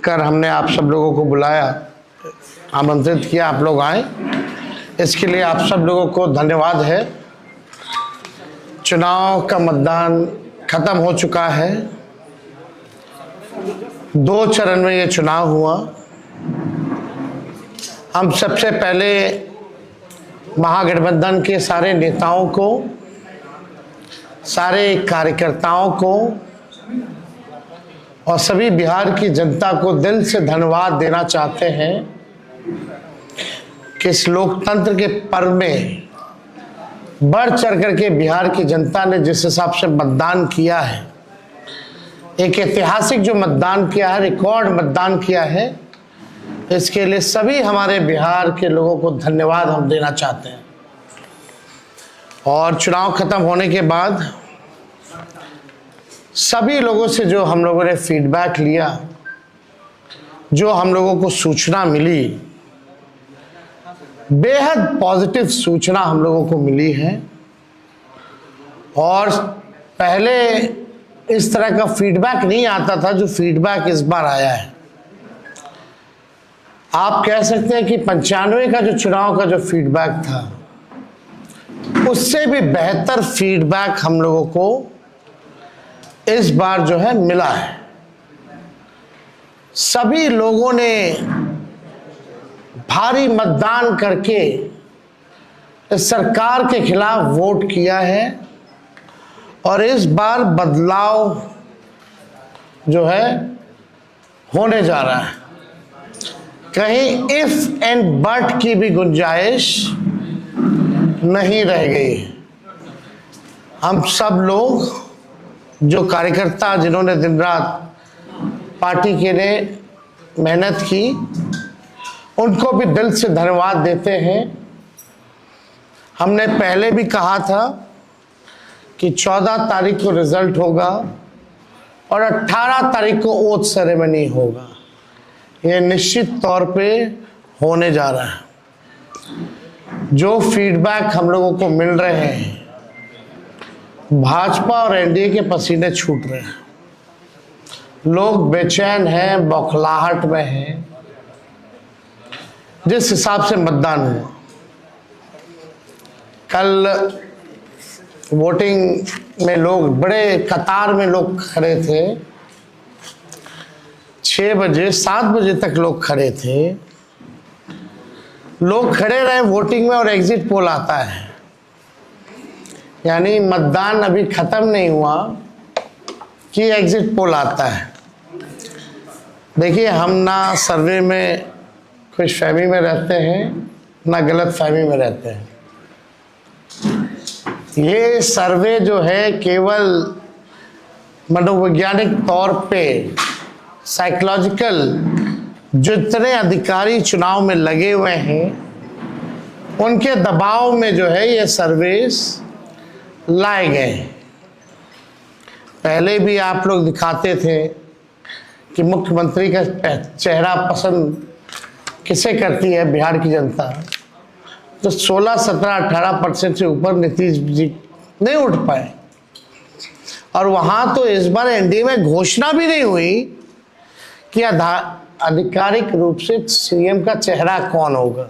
कर हमने आप सब लोगों को बुलाया, आमंत्रित किया, आप लोग आए, इसके लिए आप सब लोगों को धन्यवाद है। चुनाव का मतदान खत्म हो चुका है। 2 चरण में ये चुनाव हुआ। हम सबसे पहले महागठबंधन के सारे नेताओं को, सारे कार्यकर्ताओं को और सभी बिहार की जनता को दिल से धन्यवाद देना चाहते हैं कि इस लोकतंत्र के पर्व में बढ़ चढ़ करके बिहार की जनता ने जिस हिसाब से मतदान किया है, एक ऐतिहासिक जो मतदान किया है, रिकॉर्ड मतदान किया है, इसके लिए सभी हमारे बिहार के लोगों को धन्यवाद हम देना चाहते हैं। और चुनाव खत्म होने के बाद सभी लोगों से जो हम लोगों ने फीडबैक लिया, जो हम लोगों को सूचना मिली, बेहद पॉजिटिव सूचना हम लोगों को मिली है। और पहले इस तरह का फीडबैक नहीं आता था जो फीडबैक इस बार आया है। आप कह सकते हैं कि 95 का जो चुनाव का जो फीडबैक था, उससे भी बेहतर फीडबैक हम लोगों को इस बार जो है मिला है। सभी लोगों ने भारी मतदान करके इस सरकार के खिलाफ वोट किया है और इस बार बदलाव जो है होने जा रहा है। कहीं इफ एंड बट की भी गुंजाइश नहीं रह गई। हम सब लोग जो कार्यकर्ता जिन्होंने दिन रात पार्टी के लिए मेहनत की, उनको भी दिल से धन्यवाद देते हैं। हमने पहले भी कहा था कि 14 तारीख को रिजल्ट होगा और 18 तारीख को ओथ सेरेमनी होगा। ये निश्चित तौर पे होने जा रहा है। जो फीडबैक हम लोगों को मिल रहे हैं, भाजपा और एनडीए के पसीने छूट रहे हैं। लोग बेचैन हैं, बौखलाहट में हैं। जिस हिसाब से मतदान हुआ, कल वोटिंग में लोग बड़े कतार में लोग खड़े थे। 6 बजे 7 बजे तक लोग खड़े थे। लोग खड़े रहे वोटिंग में और एग्जिट पोल आता है, यानी मतदान अभी खत्म नहीं हुआ कि एग्जिट पोल आता है। देखिए, हम ना सर्वे में खुशफहमी में रहते हैं, ना गलत फहमी में रहते हैं। ये सर्वे जो है केवल मनोवैज्ञानिक तौर पे, साइकोलॉजिकल, जितने अधिकारी चुनाव में लगे हुए हैं उनके दबाव में जो है ये सर्वेस लाए गए। पहले भी आप लोग दिखाते थे कि मुख्यमंत्री का चेहरा पसंद किसे करती है बिहार की जनता, तो 16, 17, 18% से ऊपर नीतीश जी नहीं उठ पाए। और वहां तो इस बार एनडीए में घोषणा भी नहीं हुई कि आधिकारिक रूप से सीएम का चेहरा कौन होगा।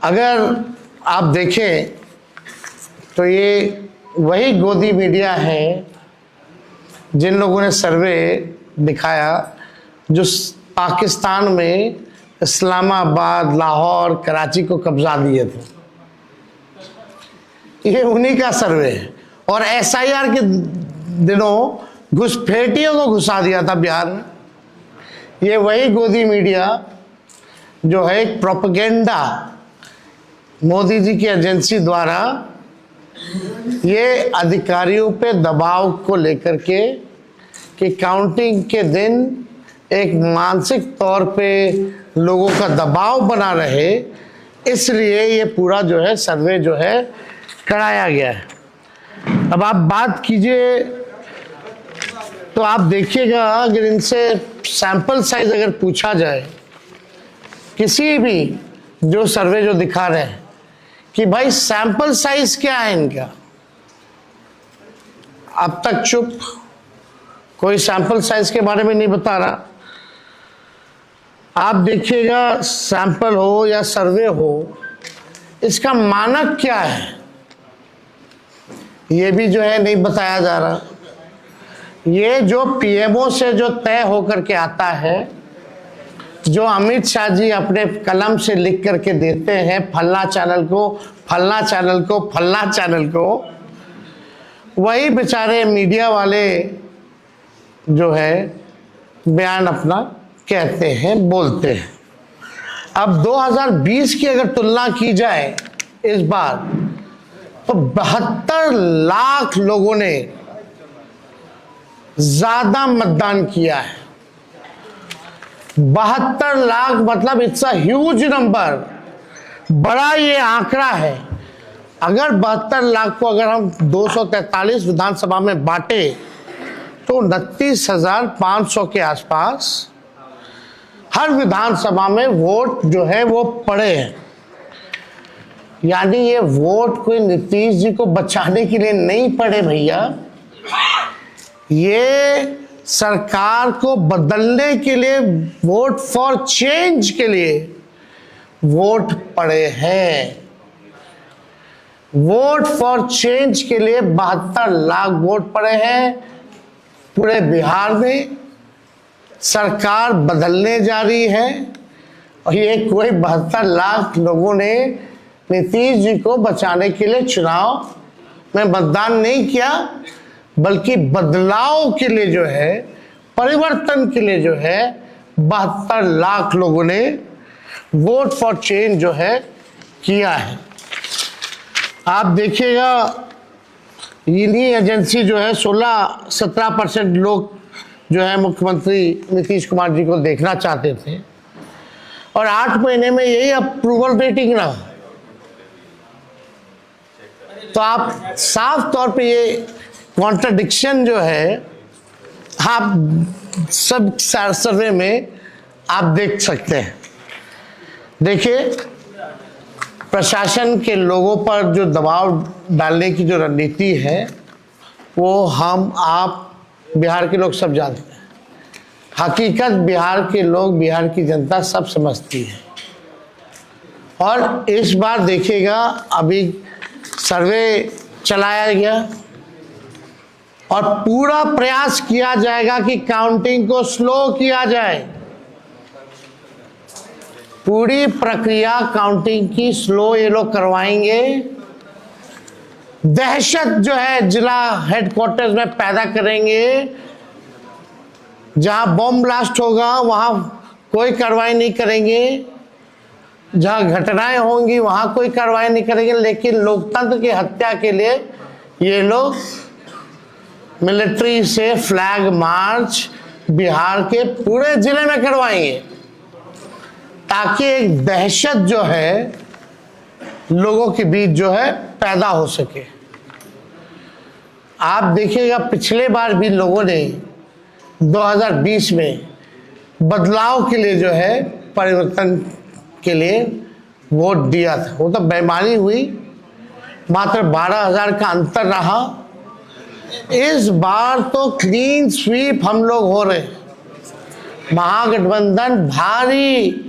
अगर आप देखें तो ये वही गोदी मीडिया है जिन लोगों ने सर्वे दिखाया, जो पाकिस्तान में इस्लामाबाद, लाहौर, कराची को कब्जा दिए थे। ये उन्हीं का सर्वे है। और एसआईआर के दिनों घुसपैठियों को घुसा दिया था बिहार में। ये वही गोदी मीडिया जो है एक प्रोपेगेंडा मोदी जी की एजेंसी द्वारा ये अधिकारियों पे दबाव को लेकर के कि काउंटिंग के दिन एक मानसिक तौर पे लोगों का दबाव बना रहे, इसलिए ये पूरा जो है सर्वे जो है कराया गया है। अब आप बात कीजिए तो आप देखिएगा, अगर इनसे सैंपल साइज अगर पूछा जाए, किसी भी जो सर्वे जो दिखा रहे हैं कि भाई सैंपल साइज क्या है इनका, अब तक चुप, कोई सैंपल साइज के बारे में नहीं बता रहा। आप देखिएगा, सैंपल हो या सर्वे हो, इसका मानक क्या है ये भी जो है नहीं बताया जा रहा। ये जो पीएमओ से जो तय होकर के आता है, जो अमित शाह जी अपने कलम से लिख करके देते हैं, फलना चैनल को, फलना चैनल को, फलना चैनल को, वही बेचारे मीडिया वाले जो है बयान अपना कहते हैं, बोलते हैं। अब 2020 की अगर तुलना की जाए इस बार, तो 72 लाख लोगों ने ज्यादा मतदान किया है। 72 लाख मतलब इट्स अ ह्यूज नंबर, बड़ा ये आंकड़ा है। अगर 72 लाख को अगर हम 243 विधानसभा में बांटे तो 29,500 के आसपास हर विधानसभा में वोट जो है वो पड़े हैं। यानी ये वोट कोई नीतीश जी को बचाने के लिए नहीं पड़े भैया, ये सरकार को बदलने के लिए, वोट फॉर चेंज के लिए वोट पड़े हैं। वोट फॉर चेंज के लिए 72 लाख वोट पड़े हैं। पूरे बिहार में सरकार बदलने जा रही है और ये कोई 72 लाख लोगों ने नीतीश जी को बचाने के लिए चुनाव में मतदान नहीं किया, बल्कि बदलाव के लिए जो है, परिवर्तन के लिए जो है 72 लाख लोगों ने वोट फॉर चेंज जो है किया है। आप देखिएगा, इन्हीं एजेंसी जो है 16-17% लोग जो है मुख्यमंत्री नीतीश कुमार जी को देखना चाहते थे, और 8 महीने में यही अप्रूवल रेटिंग रहा। तो आप साफ तौर पे ये कॉन्ट्रडिक्शन जो है आप सब सर्वे में आप देख सकते हैं। देखिए, प्रशासन के लोगों पर जो दबाव डालने की जो रणनीति है वो हम आप बिहार के लोग सब जानते हैं। हकीकत बिहार के लोग, बिहार की जनता सब समझती है। और इस बार देखिएगा, अभी सर्वे चलाया गया और पूरा प्रयास किया जाएगा कि काउंटिंग को स्लो किया जाए। पूरी प्रक्रिया काउंटिंग की स्लो ये लोग करवाएंगे। दहशत जो है जिला हेडक्वार्टर्स में पैदा करेंगे। जहां बम ब्लास्ट होगा वहां कोई कार्रवाई नहीं करेंगे, जहां घटनाएं होंगी वहां कोई कार्रवाई नहीं करेंगे। लेकिन लोकतंत्र की हत्या के लिए ये लोग मिलिट्री से फ्लैग मार्च बिहार के पूरे जिले में करवाएंगे, ताकि एक दहशत जो है लोगों के बीच जो है पैदा हो सके। आप देखिएगा, पिछले बार भी लोगों ने 2020 में बदलाव के लिए जो है, परिवर्तन के लिए वोट दिया था। वो तो बेईमानी हुई, मात्र 12,000 का अंतर रहा। इस बार तो क्लीन स्वीप हम लोग हो रहे हैं। महागठबंधन भारी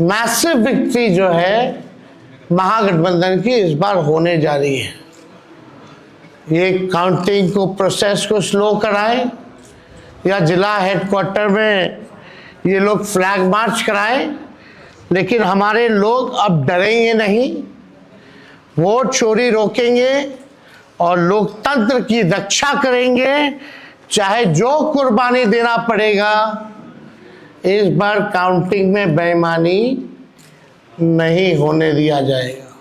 मैसिव विक्ट्री जो है महागठबंधन की इस बार होने जा रही है। ये काउंटिंग को, प्रोसेस को स्लो कराएं या जिला हेडक्वार्टर में ये लोग फ्लैग मार्च कराएं, लेकिन हमारे लोग अब डरेंगे नहीं, वोट चोरी रोकेंगे और लोकतंत्र की रक्षा करेंगे, चाहे जो कुर्बानी देना पड़ेगा। इस बार काउंटिंग में बेईमानी नहीं होने दिया जाएगा।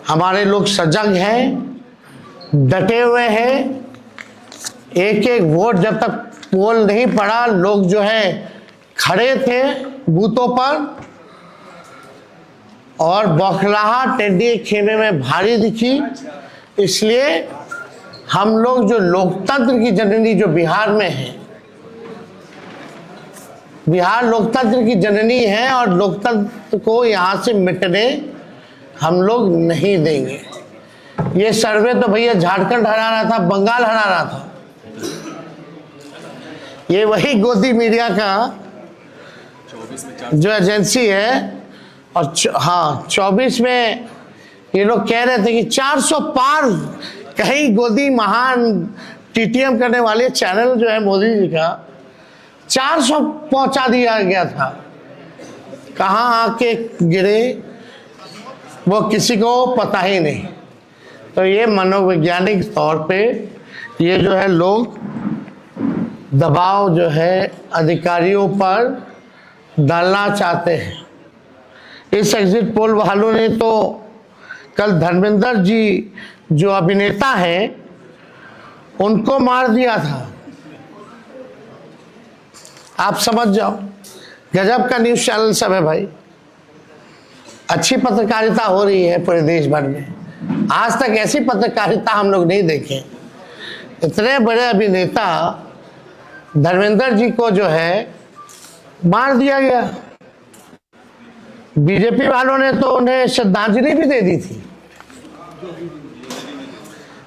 हमारे लोग सजग हैं, डटे हुए हैं। एक एक वोट जब तक पोल नहीं पड़ा, लोग जो है खड़े थे बूथों पर, और बौखलाहट टेढ़ी खेमे में भारी दिखी। इसलिए हम लोग जो लोकतंत्र की जननी जो बिहार में है, बिहार लोकतंत्र की जननी है और लोकतंत्र को यहाँ से मिटने हम लोग नहीं देंगे। ये सर्वे तो भैया झारखंड हरा रहा था, बंगाल हरा रहा था। ये वही गोदी मीडिया का जो एजेंसी है, और हाँ 24 में ये लोग कह रहे थे कि 400 पार, कहीं गोदी महान टीटीएम करने वाले चैनल जो है मोदी जी का 400 पहुंचा दिया गया था। कहाँ आके गिरे वो किसी को पता ही नहीं। तो ये मनोवैज्ञानिक तौर पे ये जो है लोग दबाव जो है अधिकारियों पर डालना चाहते हैं। इस एग्जिट पोल वालों ने तो कल धर्मेंद्र जी जो अभिनेता हैं उनको मार दिया था। आप समझ जाओ, गजब का न्यूज़ चैनल सब है भाई। अच्छी पत्रकारिता हो रही है पूरे देश भर में। आज तक ऐसी पत्रकारिता हम लोग नहीं देखे। इतने बड़े अभिनेता धर्मेंद्र जी को जो है मार दिया गया। बीजेपी वालों ने तो उन्हें श्रद्धांजलि भी दे दी थी।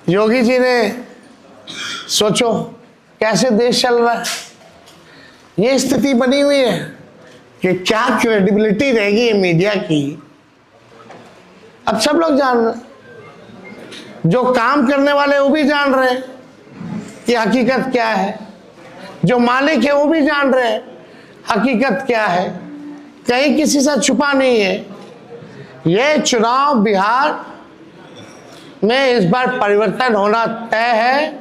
योगी जी ने, सोचो कैसे देश चल रहा है। ये स्थिति बनी हुई है कि क्या क्रेडिबिलिटी रहेगी मीडिया की। अब सब लोग जान रहे, जो काम करने वाले वो भी जान रहे हैं कि हकीकत क्या है, जो मालिक है वो भी जान रहे हैं हकीकत क्या है। कहीं किसी से छुपा नहीं है। ये चुनाव बिहार में इस बार परिवर्तन होना तय है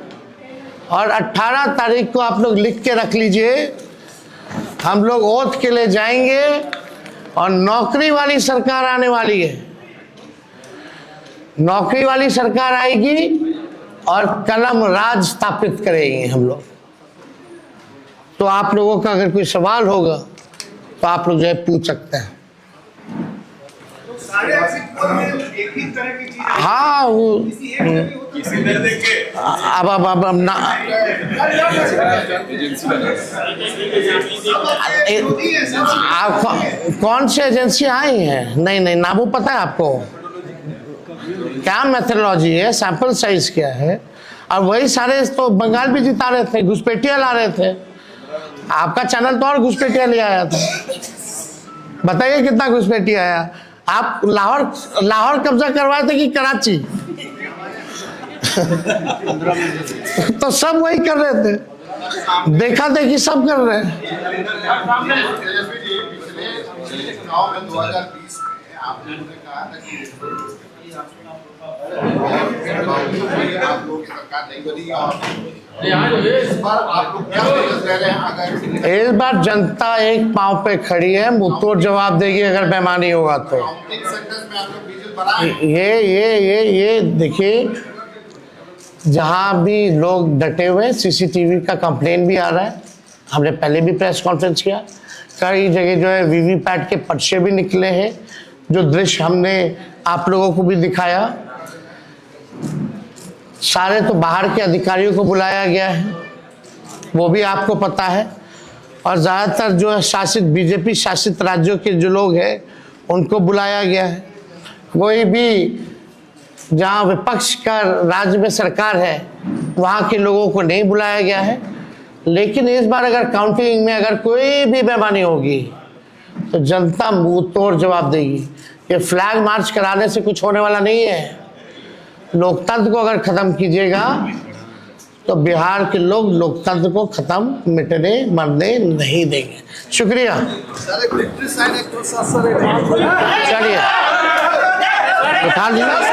और 18 तारीख को आप लोग लिख के रख लीजिए। हम लोग ओथ के लिए जाएंगे और नौकरी वाली सरकार आने वाली है। नौकरी वाली सरकार आएगी और कलम राज स्थापित करेंगे हम लोग। तो आप लोगों का अगर कोई सवाल होगा तो आप लोग जो है पूछ सकते हैं। हाँ वो अब ना आप कौन सी एजेंसी आई है? नहीं ना वो पता है आपको क्या मेथोडोलॉजी है, सैंपल साइज क्या है। और वही सारे तो बंगाल भी जिता रहे थे, घुसपैठिया ला रहे थे। आपका चैनल तो और घुसपैठिया ले आया था। बताइए कितना घुसपैठिया आया। आप लाहौर कब्जा करवाए थे कि कराची? तो सब वही कर रहे थे, देखा देखी सब कर रहे हैं। इस बार जनता एक पांव पे खड़ी है, मुंहतोड़ जवाब देगी अगर बेईमानी होगा तो। ये देखिए, जहां भी लोग डटे हुए, सीसीटीवी का कंप्लेन भी आ रहा है। हमने पहले भी प्रेस कॉन्फ्रेंस किया। कई जगह जो है वीवीपैट के पर्चे भी निकले हैं, जो दृश्य हमने आप लोगों को भी दिखाया। सारे तो बाहर के अधिकारियों को बुलाया गया है, वो भी आपको पता है। और ज़्यादातर जो है शासित बीजेपी शासित राज्यों के जो लोग हैं उनको बुलाया गया है। कोई भी जहाँ विपक्ष का राज्य में सरकार है वहाँ के लोगों को नहीं बुलाया गया है। लेकिन इस बार अगर काउंटिंग में अगर कोई भी बेईमानी होगी तो जनता मुंह तोड़ जवाब देगी। ये फ्लैग मार्च कराने से कुछ होने वाला नहीं है। लोकतंत्र को अगर खत्म कीजिएगा तो बिहार के लोग लोकतंत्र को खत्म मिटने मरने नहीं देंगे। शुक्रिया। चलिए उठा लीजिए।